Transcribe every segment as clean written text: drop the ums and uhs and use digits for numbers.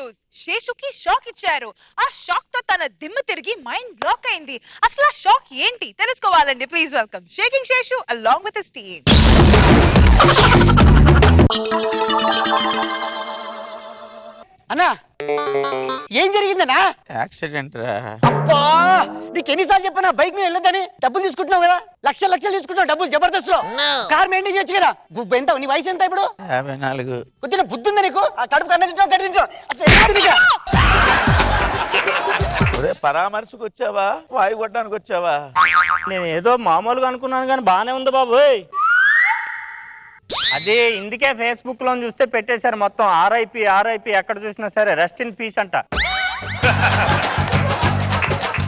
News. శేషుకి shock ఇచ్చారు. ఆ shock తో తన దిమ్మ తిరిగి మైండ్ బ్లాక్ అయింది. అసలు ఆ షాక్ ఏంటి తెలుసుకోవాలండి. Please welcome shaking Seshu along with his team. అన్నా ఏం జరిగిందన్నా? యాక్సిడెంట్ రా. అబ్బా నీకు ఎన్నిసార్లు చెప్పనా బైక్ మీద వెళ్ళొద్దని. డబ్బులు తీసుకుంటున్నావు కదా, లక్షలు తీసుకుంటున్నావు డబ్బులు జబర్దస్త్ లో. కార్ మెయింటైన్ చేయొచ్చు కదా. ఎంత నీ వయసు ఎంత ఇప్పుడు? 54. కొద్దిగా బుద్ధి ఉందా నీకు? ఆ కడుపు కన్న తింటావు గడ్డి తింటావు అసలు. పరామర్శకు వచ్చావా, వాయు కొట్టడానికి వచ్చావా? నేను ఏదో మామూలుగా అనుకున్నాను కానీ బాగానే ఉంది బాబు. అదే ఇందుకే ఫేస్బుక్ లో చూస్తే పెట్టేశారు మొత్తం ఆర్ఐపి ఆర్ఐపి, ఎక్కడ చూసినా సరే రెస్ట్ ఇన్ పీస్ అంట.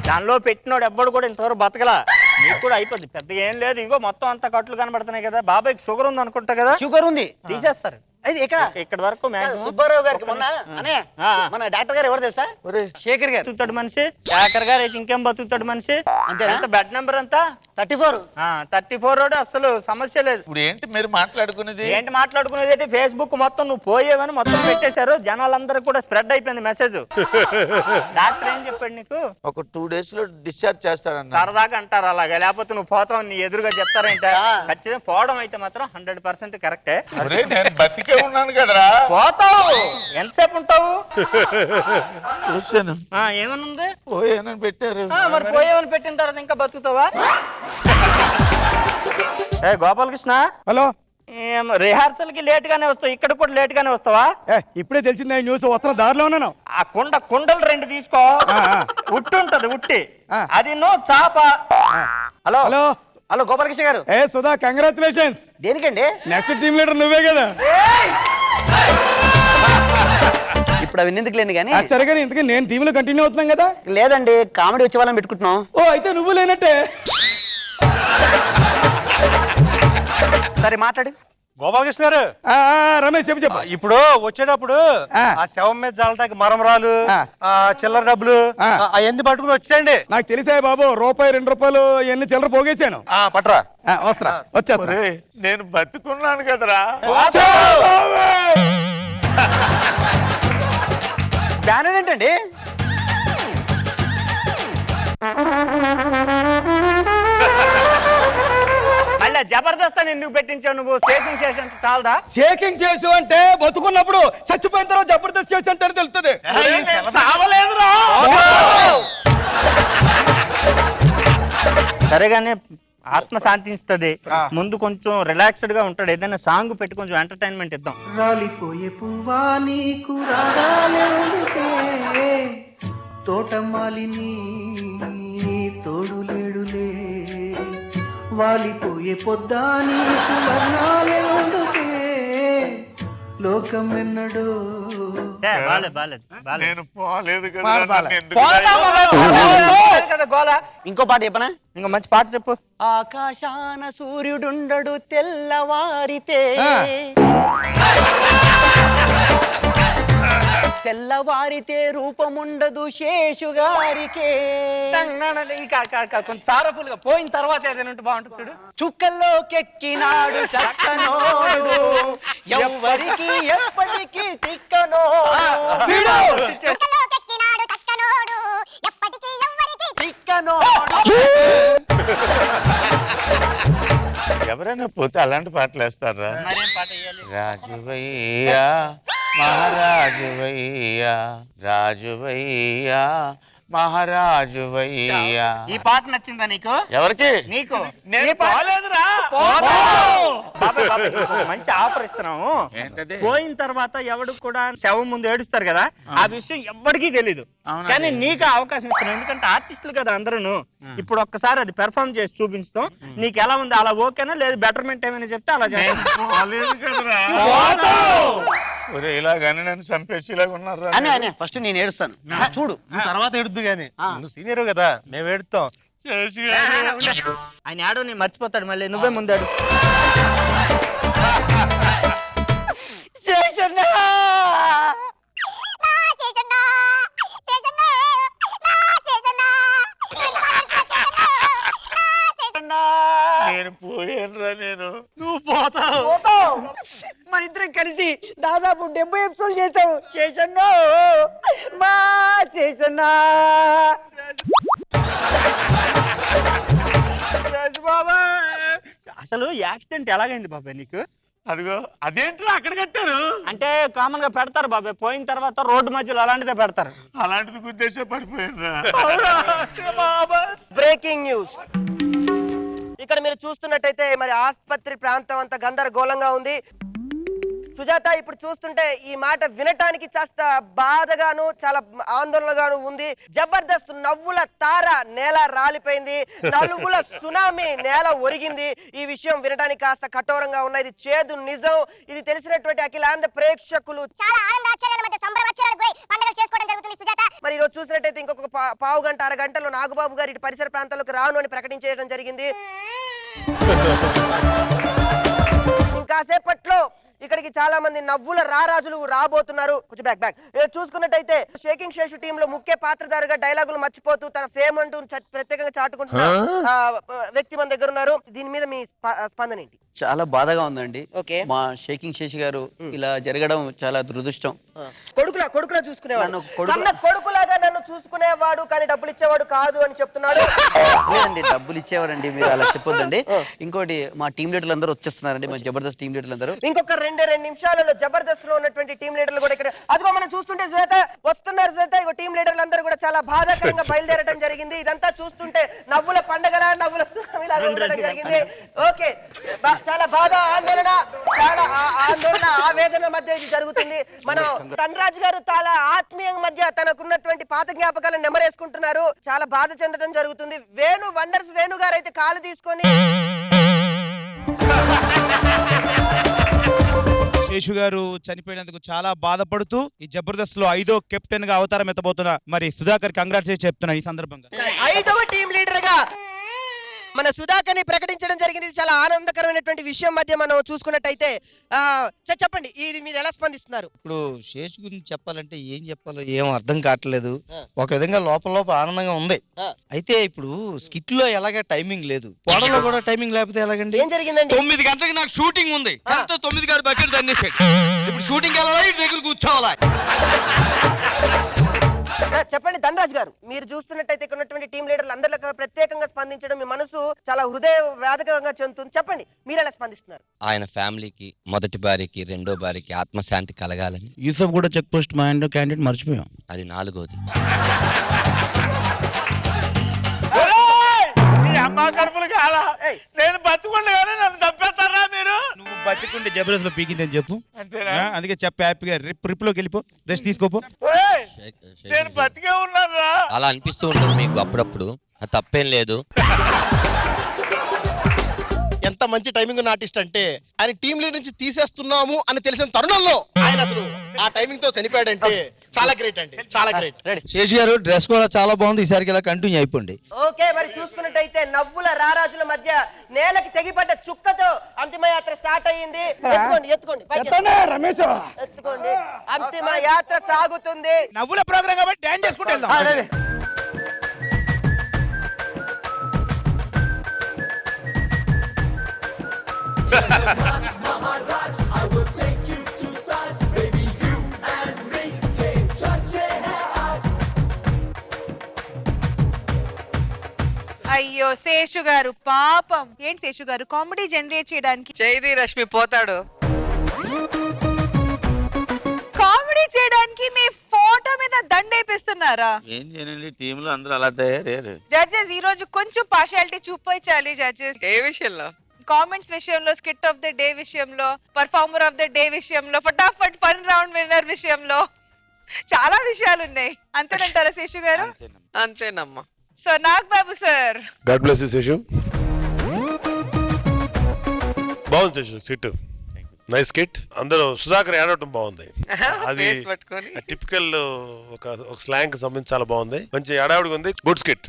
దానిలో పెట్టినోడు ఎవ్వడు కూడా ఇంతవరకు బతకలా. నీకు కూడా అయిపోద్ది, పెద్దగా ఏం లేదు. ఇంకో మొత్తం అంతా కట్లు కనబడుతున్నాయి కదా. బాబాయ్కి షుగర్ ఉంది అనుకుంటా కదా. షుగర్ ఉంది, తీసేస్తారు. ఇక్కడ వరకు సుబ్బారావు గారికి మొన్న మన డాక్టర్ గారు ఎవరు తెలుసా? శేఖర్ గారు. బతుకుతాడు మనిషి. శేఖర్ గారు అయితే ఇంకేం బతుకుతాడు మనిషి. అంతే. బెడ్ నెంబర్ అంతా 34 అసలు సమస్య లేదు. ఇప్పుడు ఏంటి మీరు మాట్లాడుకునేది? ఏంటి మాట్లాడుకునేది అయితే ఫేస్బుక్ మొత్తం నువ్వు పోయేవని మొత్తం పెట్టేశారు. జనాలందరూ కూడా స్ప్రెడ్ అయిపోయింది మెసేజ్. డాక్టర్ ఏం చెప్పాడు నీకు? ఒక 2 days లో డిశ్చార్జ్ చేస్తాడన్న. సరదాగా అంటారు అలాగా, లేకపోతే నువ్వు పోతావు నీ ఎదురుగా చెప్తారంటే. ఖచ్చితంగా పోవడం అయితే మాత్రం 100% కరెక్టే. బతికే ఉన్నాను కదరా. పోతావు, ఎంతసేపు ఉంటావు? చూసాను. ఏమనుంది? పోయానని పెట్టారు. మరి పోయేవని పెట్టిన తర్వాత ఇంకా బతుకుతావా? గోపాలకృష్ణ, హలో. రిహార్సల్ కి లేట్ గానే వస్తావు, ఇక్కడ కూడా లేట్ గానే వస్తావా? ఇప్పుడే తెలిసింది న్యూస్, వస్తున్న దారిలో ఉన్నాను. ఆ కుండలు 2 తీసుకో. ఉట్టి ఉంటది, ఉట్టి అది చాప. హలో హలో హలో గోపాలకృష్ణ గారు. సుధా, కంగ్రాచులేషన్స్. దేనికండి? నెక్స్ట్ టీమ్ లీడర్ నువ్వే కదా. ఇప్పుడు అవి ఎందుకు లేని కానీ సరే కానీ ఇంతకీ నేను టీంలో కంటిన్యూ అవుతున్నాం కదా. లేదండి, కామెడీ వచ్చే వాళ్ళని పెట్టుకుంటున్నాం. ఓ అయితే నువ్వు లేనట్టే. సరే మాట్లాడు. గోపాలకృష్ణ గారు. రమేష్ చెప్పు. ఇప్పుడు వచ్చేటప్పుడు ఆ శవం మీద జల్లటానికి మరమరాలు, చిల్లర డబ్బులు అవన్నీ పట్టుకుని వచ్చేయండి. నాకు తెలిసే బాబు, రూపాయి 2 రూపాయలు ఎన్ని చిల్లర పోగేశాను. పట్రా. వచ్చేస్తా. నేను బతుకున్నాను కదరా. బ్యానర్ ఏంటండి? మళ్ళీ జబర్దస్త్ అని ఎందుకు పెట్టించావు నువ్వు? షేకింగ్ చేసి అంటే చాలదా? షేకింగ్ చేసు అంటే బతుకున్నప్పుడు, చచ్చిపోయిన తర్వాత జబర్దస్త్ చేసి అంటే తెలుస్తుంది. సరేగానే ఆత్మ శాంతిస్తుంది. ముందు కొంచెం రిలాక్స్డ్ గా ఉంటాడు. ఏదైనా సాంగ్ పెట్టి కొంచెం ఎంటర్టైన్మెంట్ ఇద్దాం. రాలిపోయే పువ్వా నీకు రాగాలేందుకే, తోటమాలిని తోడు లేడులే, వాలిపోయే పొద్దా నీకు వర్ణాలేందుకే, లోకం ఎన్నడో. నేను పోలేదు కదా గోళ. ఇంకో పాట చెప్పనా? ఇంకో మంచి పాట చెప్పు. ఆకాశాన సూర్యుడుండడు తెల్లవారితే, తెల్లవారితే రూపముండదు శేషుగారికే. కొంచెం సారఫుల్గా పోయిన తర్వాత ఏదైనా ఉంటే బాగుంటుంది చూడు. చుక్కల్లోకెక్కినాడు చక్కనోడు, ఎవ్వరికి ఎప్పటికీ తిక్కనోడు. ఎవరైనా పోతే అలాంటి పాటలు వేస్తారా? రాజువయ్యా మహారాజువయ్యా, రాజువయ్యా మహారాజువయ్యా. ఈ పాట నచ్చిందా నీకు? ఎవరికి? నీకు. మంచి ఆఫర్ ఇస్తున్నాము. పోయిన తర్వాత ఎవడు కూడా శవం ముందు ఏడుస్తారు కదా, ఆ విషయం ఎవ్వడికి తెలీదు. కానీ నీకు అవకాశం ఇస్తున్నాం, ఎందుకంటే ఆర్టిస్టులు కదా అందరూ. ఇప్పుడు ఒక్కసారి అది పెర్ఫార్మ్ చేసి చూపించుతాం. నీకు ఎలా ఉంది? అలా ఓకేనా, లేదు బెటర్మెంట్ ఏమైనా చెప్తే అలా చేస్తాం. ఇలాగని నన్ను చంపేసి ఇలాగ ఉన్నారు. ఫస్ట్ నేను ఏడుస్తాను, చూడు. తర్వాత ఏడుద్దు గాని, నువ్వు సీనియర్ కదా, మేము ఏడుతాం. ఆయన ఆడో నేను మర్చిపోతాడు, మళ్ళీ నువ్వే ముందాడు. నేను పోయానురా. నేను నువ్వు పోతావు. మన ఇద్దరం కలిసి దాదాపు 70 ఎపిసోడ్ చేసావు శేషన్నో మా శేషన్నా. అసలు యాక్సిడెంట్ ఎలాగైంది బాబాయ్ నీకు? అదిగో అదేంట్రా అక్కడ కట్టారు? అంటే కామన్ గా పెడతారు బాబాయ్, పోయిన తర్వాత రోడ్డు మధ్యలో అలాంటిదే పెడతారు. అలాంటిది గుద్దేసే పడిపోయినరా. Breaking news. ఇక్కడ మీరు చూస్తున్నట్టయితే మరి ఆసుపత్రి ప్రాంతం అంతా గందరగోళంగా ఉంది. సుజాత, ఇప్పుడు చూస్తుంటే ఈ మాట వినటానికి కాస్త బాధగాను చాలా ఆందోళనగాను ఉంది. జబర్దస్త్ నవ్వుల తార నేల రాలిపోయింది, నలుగుల సునామీ నేల ఒరిగింది. ఈ విషయం వినటానికి కాస్త కఠోరంగా ఉన్న ఇది చేదు నిజం. ఇది తెలిసినటువంటి అఖిలాంధ్ర ప్రేక్షకులు చాలా ఆనందాశ్చర్యాల మధ్య సంబరాశ్చర్యాలకు గురై పండుగలు చేసుకోవడం జరుగుతుంది సుజాత. మరి ఈరోజు చూసినట్టయితే ఇంకొక పావు గంట అరగంటలో నాగబాబు గారు ఇటు పరిసర ప్రాంతాలకు రాను అని ప్రకటించడం జరిగింది. ఇంకాసేపట్లో ఇక్కడికి చాలా మంది నవ్వుల రారాజులు రాబోతున్నారు. కొంచెం బ్యాక్ చూసుకున్నట్టయితే షేకింగ్ శేషు టీమ్ లో ముఖ్య పాత్రధారిగా డైలాగులు మర్చిపోతూ తన ఫేమ్ అంటూ ప్రత్యేకంగా చాటుకుంటున్న వ్యక్తి మన దగ్గర ఉన్నారు. దీని మీద మీ స్పందన ఏంటి? చాలా బాధగా ఉందండి. ఓకే. మా షేకింగ్ శేషి గారు ఇలా జరగడం చాలా దురదృష్టం. కొడుకులా చూసుకునేవాడు, కొడుకులాగా నన్ను చూసుకునేవాడు కానీ డబ్బులు ఇచ్చేవాడు కాదు అని చెప్తున్నాడు. లేదండి, డబ్బులు ఇచ్చేవారండి, మీరు అలా చెప్పొద్దండి. ఇంకోటి మా టీం లీడర్లు అందరూ వచ్చేస్తున్నారండి, మా జబర్దస్త్ టీం లీడర్లు అందరూ. ఇంకొక 2 నిమిషాలలో జబర్దస్త్ లో ఉన్నటువంటి టీం లీడర్లు కూడా ఇక్కడ అదిగో మనం చూస్తుంటే శ్వేత వస్తున్నారు. శ్వేత, ఇగో టీం లీడర్లు అందరూ కూడా చాలా బాధాకరంగా బయలుదేరడం జరిగింది. ఇదంతా చూస్తుంటే నవ్వుల పండగలా నవ్వుల సునామీలా ఉండడం జరిగింది. ఓకే, చాలా బాధ, ఆందోళన, చాలా ఆందోళన ఆవేదన మధ్య ఇది జరుగుతుంది. మనం ధనరాజు గారు చాలా ఆత్మీయ మధ్య తనకున్నటువంటి పాత జ్ఞాపకాలను నెమరేసుకుంటున్నారు. చాలా బాధ చెందడం జరుగుతుంది. వండర్స్ వేణు గారు అయితే కాలు తీసుకొని శేషు గారు చనిపోయినందుకు చాలా బాధపడుతూ ఈ జబర్దస్త్ లో 5వ కెప్టెన్ గా అవతారం ఎత్తబోతున్న మరి సుధాకర్ కంగ్రాట్స్ చెప్తున్నా ఈ సందర్భంగా. 5వ టీం లీడర్ గా మన సుధాకర్ ని ప్రకటించడం జరిగింది. చాలా ఆనందకరమైనటువంటి విషయం మధ్య మనం చూసుకున్నట్టయితే సార్ చెప్పండి, ఇది మీరు ఎలా స్పందిస్తున్నారు? ఇప్పుడు శేషు గురించి చెప్పాలంటే ఏం చెప్పాలో ఏం అర్థం కావట్లేదు. ఒక విధంగా లోపల ఆనందంగా ఉంది. అయితే ఇప్పుడు స్కిట్ లో ఎలాగ టైమింగ్ లేదు, పొడలో కూడా టైమింగ్ లేకపోతే ఎలాగండి? ఏం జరిగిందండి? 9 గంటలకు నాకు షూటింగ్ ఉంది, 9 గారు బకెట్ తన్నేసాడు. ఇప్పుడు షూటింగ్ వెళ్ళాలా, ఇటు దగ్గర కూర్చోవాలా? చెప్పండి ధనరాజ్ గారు, మీరు చూస్తున్నట్టయితే ఇక్కడ ఉన్నటువంటి టీం లీడర్లు అందరిలో ప్రత్యేకంగా స్పందించడం మీ మనసు చాలా హృదయ వేదకంగా చెందుతుంది. చెప్పండి, మీరు ఎలా స్పందిస్తున్నారు? ఆయన ఫ్యామిలీకి, మొదటి భార్యకి, రెండో భార్యకి ఆత్మశాంతి కలగాలని. యూసఫ్ కూడా చెక్ పోస్ట్ మా క్యాండిడేట్ మర్చిపోయాం, అది 4వది. అమ్మ కడుపులు కాలా, నేను బతుకుండగానే నన్ను చంపేస్తారా మీరు? నువ్వు బతికుంటే జబర్దస్త్ లో పీకిందని చెప్పు. అంతేనా? అందుకే చెప్ప హ్యాపీగా రిప్ లోకి వెళ్ళిపో, రెస్ట్ తీసుకోపో. నేను బతికే ఉన్నారా? అలా అనిపిస్తూ ఉంటుంది మీకు అప్పుడప్పుడు, అది తప్పేం లేదు. ఎంత మంచి టైమింగ్ ఉన్న ఆర్టిస్ట్ అంటే ఆయన టీం లీడర్ నుంచి తీసేస్తున్నాము అని తెలిసిన తరుణంలో ఆయన అసలు ఆ టైమింగ్ తో చనిపోయాడంటే చాలా గ్రేట్ అండి, చాలా గ్రేట్. శేషు గారు డ్రెస్ కూడా చాలా బాగుంది, ఈసారికి ఇలా కంటిన్యూ అయిపోండి. ఓకే, మరి చూసుకున్నట్టయితే నవ్వుల రారాజుల మధ్య నేలకి తెగిపడ్డ చుక్కతో అంతిమ యాత్ర స్టార్ట్ అయ్యింది. ఎత్తుకోండి రమేష్, ఎత్తుకోండి. అంతిమ యాత్ర సాగుతుంది. నవ్వుల ప్రోగ్రామ్ కాబట్టి డాన్స్ చేసుకుంటూ వెళ్దాం. అయ్యో శేషు గారు పాపం. ఏంటి శేషు గారు, కామెడీ జనరేట్ చేయడానికి జైది రష్మి పోతాడు, కామెడీ చేయడానికి మీ ఫోటో మీద దండేపిస్తున్నారా? ఏం చేయనండి, టీమ్ లో అందరూ అలా తయారయ్యారు. జడ్జెస్ ఈ రోజు కొంచెం పార్షియాలిటీ చూపించాలి జడ్జెస్. ఏ విషయంలో? కామెంట్స్ విషయంలో, స్కిట్ ఆఫ్ ద డే విషయంలో, పర్ఫార్మర్ ఆఫ్ ద డే విషయంలో, ఫటాఫట్ ఫన్ రౌండ్ విన్నర్ విషయంలో చాలా విషయాలు ఉన్నాయి. అంతేనంటారా శేషు గారు? అంతేనమ్మా. So Nagababu sir, God bless you Seshu. బాగుంది శేషు, సిట్ నైస్ స్కిట్. అందరూ సుధాకర్ ఏడవటం బాగుంది. అది టిపికల్ ఒక స్లాంగ్ సంబంధించి చాలా బాగుంది, మంచి ఏడావిడిగా ఉంది. Good skit.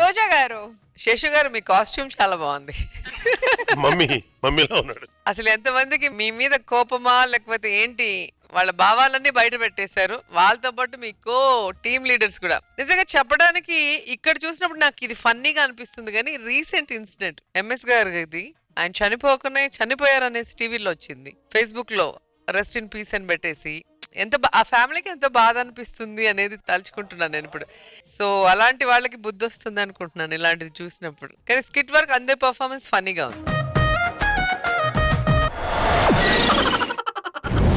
రోజా గారు, శేషు గారు మీ కాస్ట్యూమ్ చాలా బాగుంది. మమ్మీలా ఉన్నాడు. అసలు ఎంతమందికి మీ మీద కోపమా లేకపోతే ఏంటి, వాళ్ళ భావాలన్నీ బయట పెట్టేశారు. వాళ్ళతో పాటు మీ టీమ్ లీడర్స్ కూడా. నిజంగా చెప్పడానికి ఇక్కడ చూసినప్పుడు నాకు ఇది ఫన్నీగా అనిపిస్తుంది, కానీ రీసెంట్ ఇన్సిడెంట్ ఎంఎస్ గారు ఇది ఆయన చనిపోయారు అనేసి టీవీలో వచ్చింది, ఫేస్బుక్ లో రెస్ట్ ఇన్ పీస్ అని పెట్టేసి. ఆ ఫ్యామిలీకి ఎంత బాధ అనిపిస్తుంది అనేది తలుచుకుంటున్నాను నేను ఇప్పుడు. సో అలాంటి వాళ్ళకి బుద్ధి వస్తుంది అనుకుంటున్నాను ఇలాంటిది చూసినప్పుడు. కానీ స్కిట్ వర్క్ అందే పర్ఫార్మెన్స్ ఫన్నీగా ఉంది.